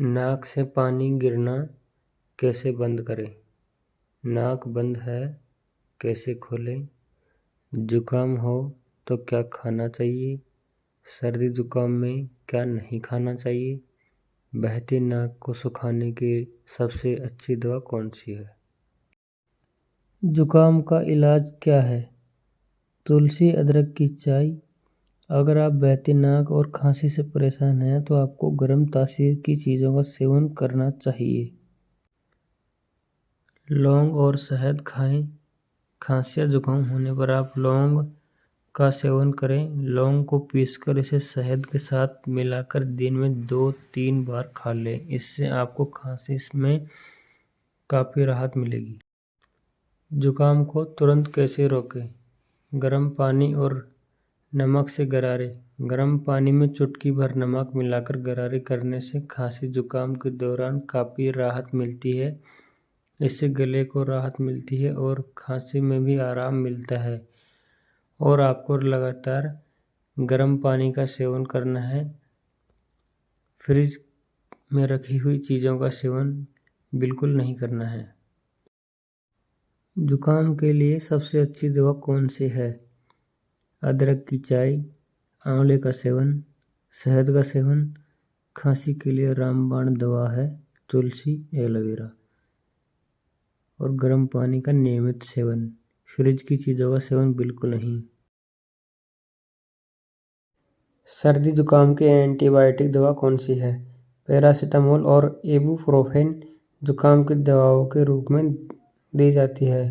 नाक से पानी गिरना कैसे बंद करें? नाक बंद है, कैसे खोलें? जुकाम हो तो क्या खाना चाहिए? सर्दी जुकाम में क्या नहीं खाना चाहिए? बहती नाक को सुखाने की सबसे अच्छी दवा कौन सी है? जुकाम का इलाज क्या है? तुलसी अदरक की चाय। अगर आप बहती नाक और खांसी से परेशान हैं तो आपको गर्म तासीर की चीज़ों का सेवन करना चाहिए। लौंग और शहद खाएं। खांसी या जुकाम होने पर आप लौंग का सेवन करें। लौंग को पीसकर इसे शहद के साथ मिलाकर दिन में 2-3 बार खा लें। इससे आपको खांसी में काफ़ी राहत मिलेगी। जुकाम को तुरंत कैसे रोकें? गर्म पानी और नमक से गरारे। गर्म पानी में चुटकी भर नमक मिलाकर गरारे करने से खांसी जुकाम के दौरान काफ़ी राहत मिलती है। इससे गले को राहत मिलती है और खांसी में भी आराम मिलता है। और आपको लगातार गर्म पानी का सेवन करना है। फ्रिज में रखी हुई चीज़ों का सेवन बिल्कुल नहीं करना है। जुकाम के लिए सबसे अच्छी दवा कौन सी है? अदरक की चाय, आंवले का सेवन, शहद का सेवन। खांसी के लिए रामबाण दवा है, तुलसी, एलोवेरा। और गर्म पानी का नियमित सेवन। फ्रिज की चीज़ों का सेवन बिल्कुल नहीं। सर्दी जुकाम की एंटीबायोटिक दवा कौन सी है? पैरासीटामोल और इबुप्रोफेन जुकाम की दवाओं के रूप में दी जाती है।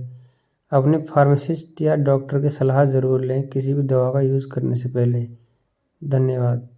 अपने फार्मासिस्ट या डॉक्टर की सलाह ज़रूर लें किसी भी दवा का यूज़ करने से पहले। धन्यवाद।